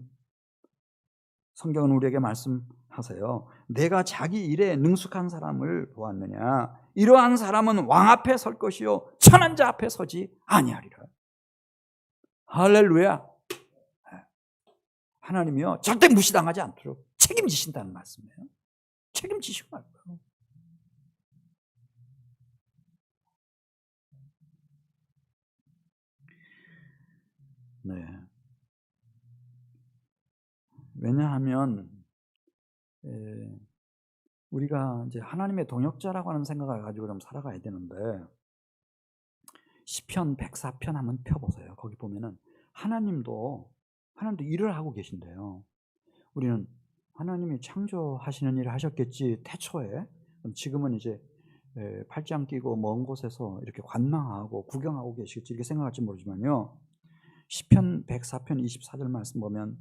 성경은 우리에게 말씀하세요. 내가 자기 일에 능숙한 사람을 보았느냐? 이러한 사람은 왕 앞에 설 것이요 천한 자 앞에 서지 아니하리라. 할렐루야. 하나님이요 절대 무시당하지 않도록 책임지신다는 말씀이에요. 책임지시고 말 거예요. 네. 왜냐하면 우리가 이제 하나님의 동역자라고 하는 생각을 가지고 좀 살아가야 되는데 시편 104편 한번 펴보세요. 거기 보면은 하나님도 일을 하고 계신데요. 우리는 하나님이 창조하시는 일을 하셨겠지 태초에. 지금은 이제 팔짱 끼고 먼 곳에서 이렇게 관망하고 구경하고 계시겠지 이렇게 생각할지 모르지만요. 시편 104편 24절 말씀 보면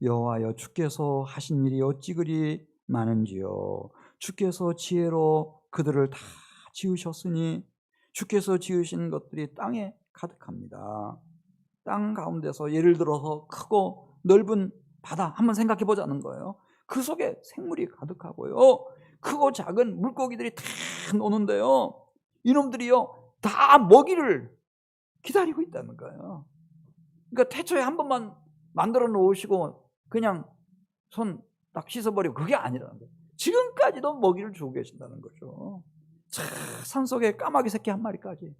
여호와여 주께서 하신 일이 어찌 그리 많은지요. 주께서 지혜로 그들을 다 지으셨으니 주께서 지으신 것들이 땅에 가득합니다. 땅 가운데서 예를 들어서 크고 넓은 바다 한번 생각해 보자는 거예요. 그 속에 생물이 가득하고요. 크고 작은 물고기들이 다 노는데요. 이놈들이요 다 먹이를 기다리고 있다는 거예요. 그러니까 태초에 한 번만 만들어 놓으시고 그냥 손 딱 씻어버리고 그게 아니라는 거예요. 지금까지도 먹이를 주고 계신다는 거죠. 산속에 까마귀 새끼 한 마리까지,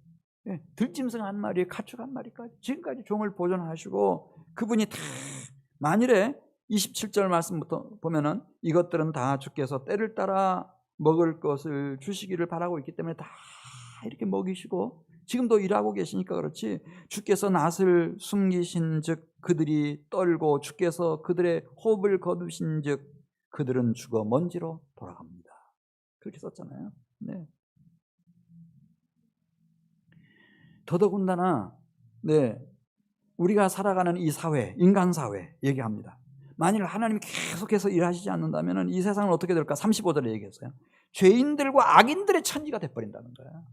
들짐승 한 마리, 가축 한 마리까지 지금까지 종을 보존하시고 그분이 다 만일에 27절 말씀부터 보면은 이것들은 다 주께서 때를 따라 먹을 것을 주시기를 바라고 있기 때문에 다 이렇게 먹이시고 지금도 일하고 계시니까 그렇지 주께서 낫을 숨기신 즉 그들이 떨고 주께서 그들의 호흡을 거두신 즉 그들은 죽어 먼지로 돌아갑니다. 그렇게 썼잖아요. 네. 더더군다나 우리가 살아가는 이 사회, 인간 사회 얘기합니다. 만일 하나님이 계속해서 일하시지 않는다면 이 세상은 어떻게 될까? 35절에 얘기했어요. 죄인들과 악인들의 천지가 돼버린다는 거예요.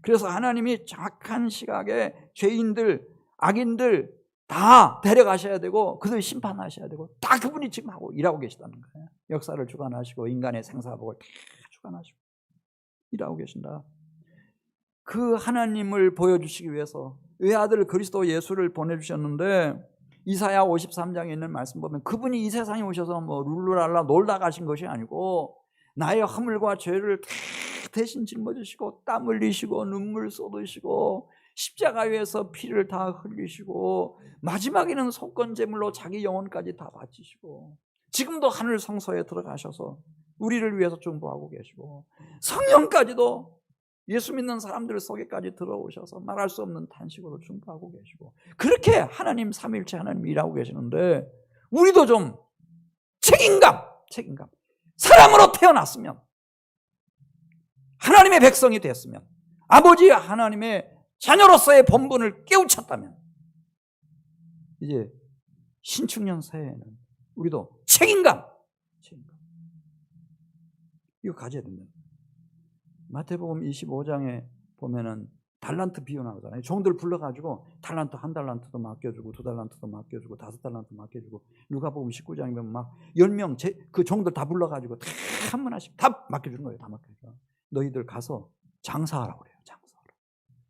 그래서 하나님이 정확한 시각에 죄인들, 악인들 다 데려가셔야 되고 그들 심판하셔야 되고 다 그분이 지금 하고 일하고 계시다는 거예요. 역사를 주관하시고 인간의 생사복을 다 주관하시고 일하고 계신다. 그 하나님을 보여주시기 위해서 외아들 그리스도 예수를 보내주셨는데 이사야 53장에 있는 말씀 보면 그분이 이 세상에 오셔서 뭐 룰루랄라 놀다 가신 것이 아니고 나의 허물과 죄를 다 대신 짊어지시고 땀 흘리시고 눈물 쏟으시고 십자가 위에서 피를 다 흘리시고 마지막에는 속건제물로 자기 영혼까지 다 바치시고 지금도 하늘 성소에 들어가셔서 우리를 위해서 중보하고 계시고 성령까지도 예수 믿는 사람들 속에까지 들어오셔서 말할 수 없는 탄식으로 중보하고 계시고 그렇게 하나님 삼위일체 하나님 일하고 계시는데 우리도 좀 책임감 사람으로 태어났으면 하나님의 백성이 됐으면 아버지 하나님의 자녀로서의 본분을 깨우쳤다면 이제 신축년 새해에는 우리도 책임감 이거 가져야 됩니다. 마태복음 25장에 보면은 달란트 비유 나오잖아요. 종들 불러가지고 달란트 한 달란트도 맡겨주고 두 달란트도 맡겨주고 다섯 달란트 맡겨주고 누가복음 19장에 보면 막 10명 그 종들 다 불러가지고 다 한 분씩 다 맡겨주는 거예요. 다 맡겨줘. 너희들 가서 장사하라고 그래요. 장사하라.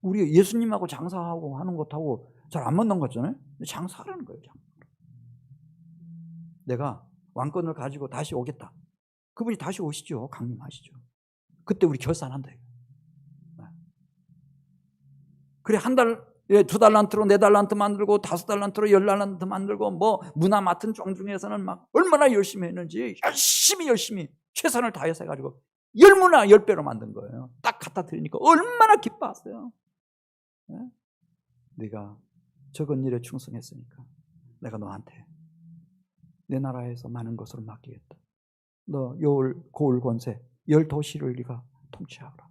우리 예수님하고 장사하고 하는 것하고 잘 안 맞는 것 같잖아요. 장사하라는 거예요. 장사하라. 내가 왕권을 가지고 다시 오겠다. 그분이 다시 오시죠. 강림하시죠. 그때 우리 결산한다. 그래, 한 달에 2달란트로 4달란트 만들고 5달란트로 10달란트 만들고 뭐 문화 맡은 종 중에서는 막 얼마나 열심히 했는지 열심히 최선을 다해서 해가지고 10문화 10배로 만든 거예요. 딱 갖다 드리니까 얼마나 기뻐하세요. 네? 네가 적은 일에 충성했으니까 내가 너한테 내 나라에서 많은 것으로 맡기겠다. 너 고을 권세 10도시를 네가 통치하라.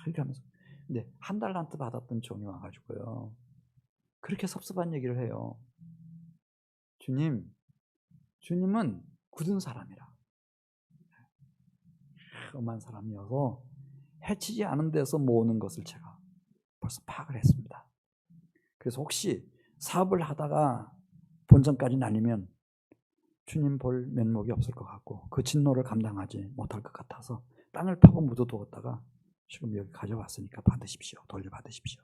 이렇게 하면서. 근데 1달란트 받았던 종이 와가지고요, 그렇게 섭섭한 얘기를 해요. 주님은 굳은 사람이라, 험한 사람이어서 해치지 않은 데서 모으는 것을 제가 벌써 파악을 했습니다. 그래서 혹시 사업을 하다가 본전까지 날리면 주님 볼 면목이 없을 것 같고 그 진노를 감당하지 못할 것 같아서 땅을 파고 묻어두었다가 지금 여기 가져왔으니까 받으십시오. 돌려받으십시오.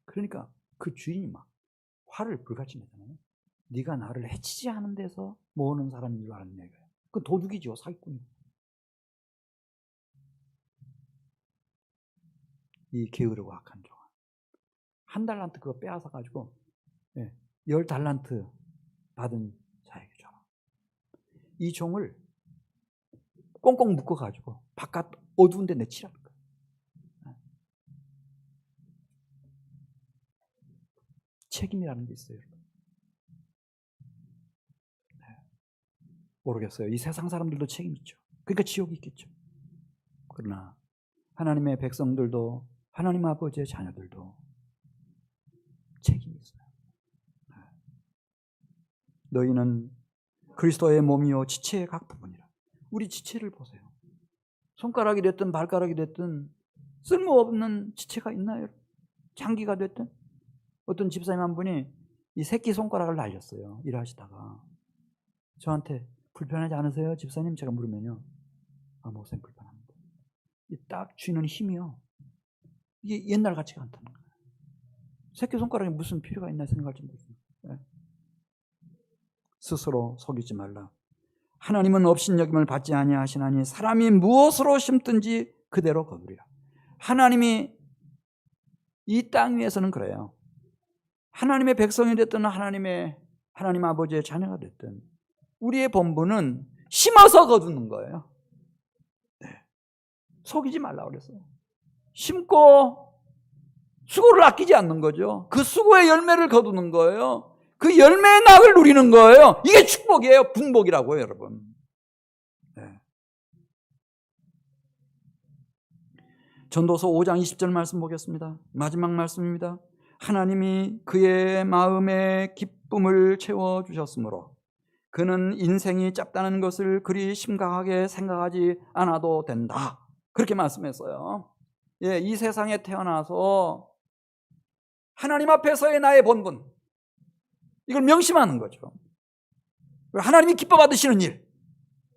그러니까 그 주인이 막 화를 불같이 내잖아요. 네가 나를 해치지 않은 데서 모으는 사람인 줄 아는 얘기예요. 그 도둑이죠. 사기꾼이죠. 이 게으르고 악한 종. 1달란트 그거 빼앗아 가지고 10달란트 받은 자에게 줘라. 이 종을 꽁꽁 묶어 가지고 바깥 어두운 데 내치라는 거예요. 책임이라는 게 있어요. 모르겠어요. 이 세상 사람들도 책임이 있죠. 그러니까 지옥이 있겠죠. 그러나 하나님의 백성들도, 하나님 아버지의 자녀들도 책임이 있어요. 너희는 그리스도의 몸이요 지체의 각 부분이라. 우리 지체를 보세요. 손가락이 됐든 발가락이 됐든 쓸모없는 지체가 있나요? 장기가 됐든. 어떤 집사님 한 분이 이 새끼 손가락을 날렸어요. 일하시다가. 저한테 불편하지 않으세요? 집사님? 제가 물으면요, 목사님 불편합니다. 딱 쥐는 힘이요, 이게 옛날 같지가 않다는 거예요. 새끼 손가락에 무슨 필요가 있나 생각할 정도죠. 스스로 속이지 말라. 하나님은 업신여김을 받지 아니하시나니 사람이 무엇으로 심든지 그대로 거두리라. 하나님이 이 땅 위에서는 그래요. 하나님의 백성이 됐든 하나님 아버지의 자녀가 됐든 우리의 본분은 심어서 거두는 거예요. 속이지 말라고 그랬어요. 심고 수고를 아끼지 않는 거죠. 그 수고의 열매를 거두는 거예요. 그 열매의 낙을 누리는 거예요. 이게 축복이에요. 분복이라고요, 여러분. 전도서 5장 20절 말씀 보겠습니다. 마지막 말씀입니다. 하나님이 그의 마음에 기쁨을 채워주셨으므로 그는 인생이 짧다는 것을 그리 심각하게 생각하지 않아도 된다. 그렇게 말씀했어요. 이 세상에 태어나서 하나님 앞에서의 나의 본분, 이걸 명심하는 거죠. 하나님이 기뻐 받으시는 일,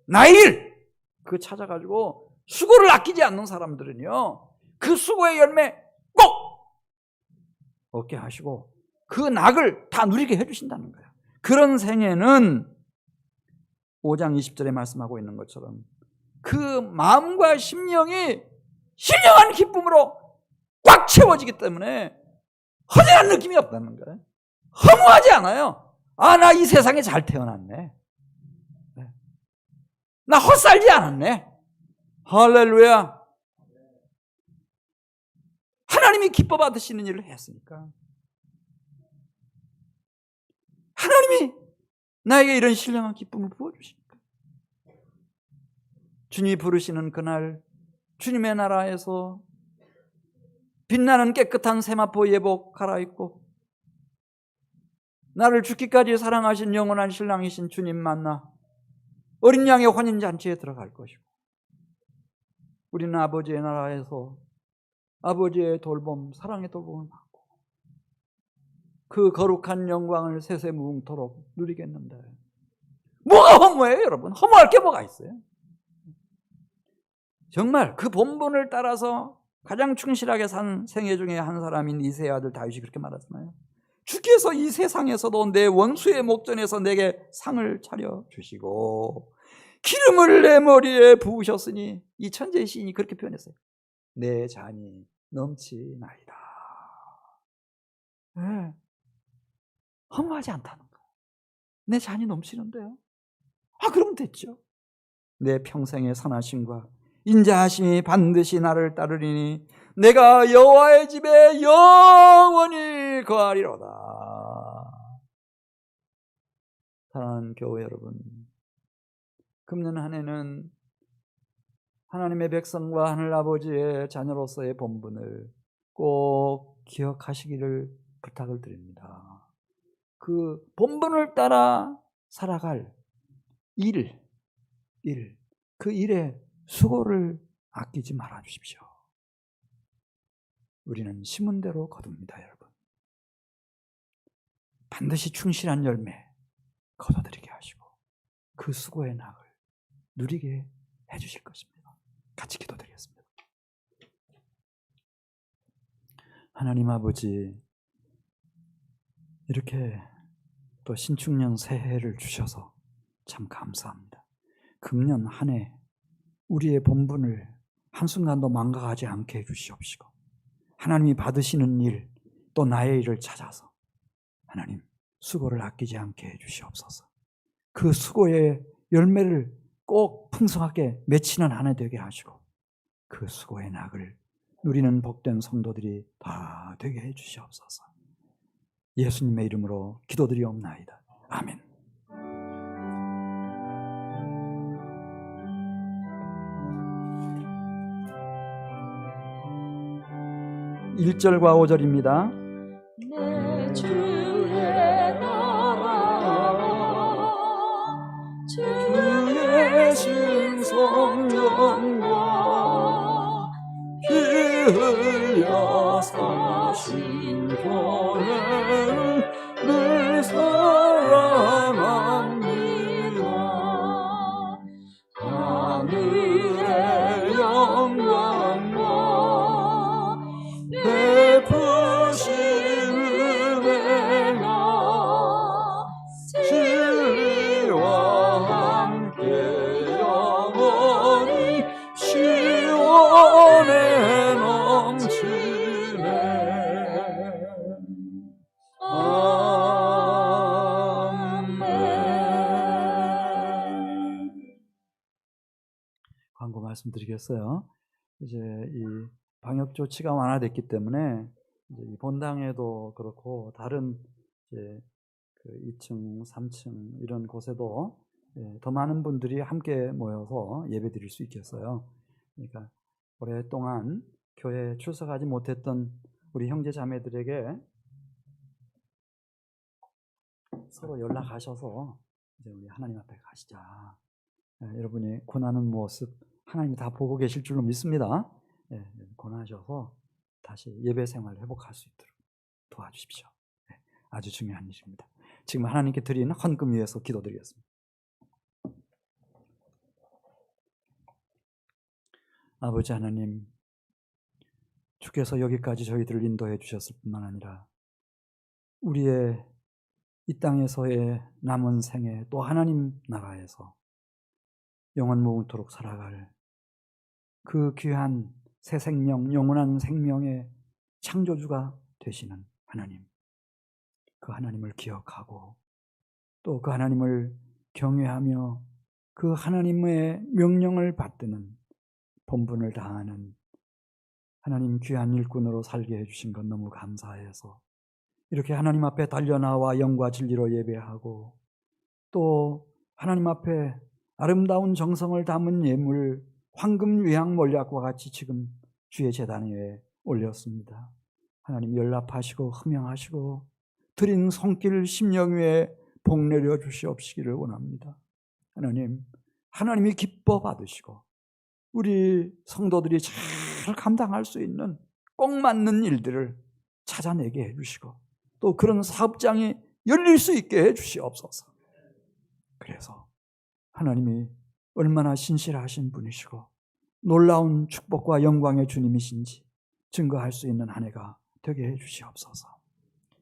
나의 일, 그거 찾아가지고 수고를 아끼지 않는 사람들은요, 그 수고의 열매 꼭 얻게 하시고 그 낙을 다 누리게 해주신다는 거예요. 그런 생애는 5장 20절에 말씀하고 있는 것처럼 그 마음과 심령이 신령한 기쁨으로 꽉 채워지기 때문에 허전한 느낌이 없다는 거예요. 허무하지 않아요. 나 이 세상에 잘 태어났네. 나 헛살지 않았네. 할렐루야. 하나님이 기뻐 받으시는 일을 했으니까. 하나님이 나에게 이런 신령한 기쁨을 부어주시니까. 주님이 부르시는 그날 주님의 나라에서 빛나는 깨끗한 세마포 예복 갈아입고 나를 죽기까지 사랑하신 영원한 신랑이신 주님 만나 어린 양의 혼인잔치에 들어갈 것이고, 우리는 아버지의 나라에서 아버지의 돌봄, 사랑의 돌봄을 받고 그 거룩한 영광을 세세무궁토록 누리겠는데 뭐가 허무해요, 여러분? 허무할 게 뭐가 있어요? 정말 그 본분을 따라서 가장 충실하게 산 생애 중에 한 사람인 이새의 아들 다윗이 그렇게 말하잖아요. 주께서 이 세상에서도 내 원수의 목전에서 내게 상을 차려주시고 기름을 내 머리에 부으셨으니, 이 천재의 시인이 그렇게 표현했어요. 내 잔이 넘치나이다. 네. 허무하지 않다는 거예요. 내 잔이 넘치는데요. 그럼 됐죠. 내 평생의 선하심과 인자하심이 반드시 나를 따르리니 내가 여호와의 집에 영원히 거하리로다. 사랑하는 교회 여러분, 금년 한 해는 하나님의 백성과 하늘아버지의 자녀로서의 본분을 꼭 기억하시기를 부탁을 드립니다. 그 본분을 따라 살아갈 그 일에 수고를 아끼지 말아 주십시오. 우리는 심은 대로 거둡니다, 여러분. 반드시 충실한 열매 거둬들이게 하시고 그 수고의 낙을 누리게 해주실 것입니다. 같이 기도드리겠습니다. 하나님 아버지, 이렇게 또 신축년 새해를 주셔서 참 감사합니다. 금년 한 해 우리의 본분을 한순간도 망각하지 않게 해주시옵시고, 하나님이 받으시는 일, 또 나의 일을 찾아서 하나님 수고를 아끼지 않게 해주시옵소서. 그 수고의 열매를 꼭 풍성하게 맺히는 한 해 되게 하시고 그 수고의 낙을 누리는 복된 성도들이 다 되게 해주시옵소서. 예수님의 이름으로 기도드리옵나이다. 아멘. 1절과 5절입니다. 내 주의 나라 주의 신성령과 피 흘려 사신 교회를 늘 사랑합니다. 하늘의 영광과 베푸신 은혜가 진리와 함께 영원히 시원해 넘치네. 아멘. 광고 말씀드리겠어요. 이제 이 방역 조치가 완화됐기 때문에 이제 이 본당에도 그렇고 다른 이제 그 2층, 3층 이런 곳에도 더 많은 분들이 함께 모여서 예배드릴 수 있겠어요. 그러니까 오랫동안 교회에 출석하지 못했던 우리 형제 자매들에게 서로 연락하셔서 이제 우리 하나님 앞에 가시자. 여러분이 고난하는 모습 하나님이 다 보고 계실 줄로 믿습니다. 권하셔서 다시 예배 생활 회복할 수 있도록 도와주십시오. 아주 중요한 일입니다. 지금 하나님께 드리는 헌금 위해서 기도드리겠습니다. 아버지 하나님, 주께서 여기까지 저희들을 인도해 주셨을 뿐만 아니라 우리의 이 땅에서의 남은 생애, 또 하나님 나라에서 영원 무궁토록 살아갈 그 귀한 새 생명, 영원한 생명의 창조주가 되시는 하나님, 그 하나님을 기억하고 또 그 하나님을 경외하며 그 하나님의 명령을 받드는 본분을 다하는 하나님 귀한 일꾼으로 살게 해주신 것 너무 감사해서 이렇게 하나님 앞에 달려나와 영과 진리로 예배하고 또 하나님 앞에 아름다운 정성을 담은 예물, 황금 유향 몰약과 같이 지금 주의 제단 위에 올렸습니다. 하나님 연락하시고 흠양하시고 드린 손길 심령 위에 복 내려 주시옵시기를 원합니다. 하나님, 하나님이 기뻐 받으시고 우리 성도들이 잘 감당할 수 있는 꼭 맞는 일들을 찾아내게 해주시고 또 그런 사업장이 열릴 수 있게 해주시옵소서. 그래서 하나님이 얼마나 신실하신 분이시고 놀라운 축복과 영광의 주님이신지 증거할 수 있는 한 해가 되게 해주시옵소서.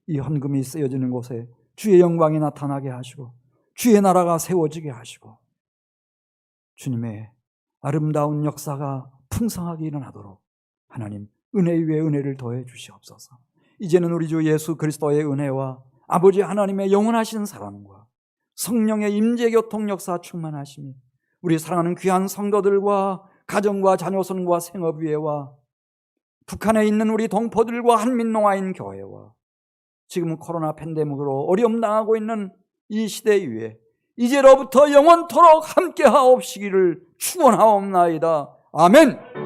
이 헌금이 쓰여지는 곳에 주의 영광이 나타나게 하시고 주의 나라가 세워지게 하시고 주님의 아름다운 역사가 풍성하게 일어나도록 하나님 은혜 위에 은혜를 더해 주시옵소서. 이제는 우리 주 예수 그리스도의 은혜와 아버지 하나님의 영원하신 사랑과 성령의 임재 교통 역사 충만하심이 우리 사랑하는 귀한 성도들과 가정과 자녀손과 생업위회와 북한에 있는 우리 동포들과 한민농아인 교회와 지금 코로나 팬데믹으로 어려움 당하고 있는 이 시대 위에 이제로부터 영원토록 함께하옵시기를 축원하옵나이다. 아멘.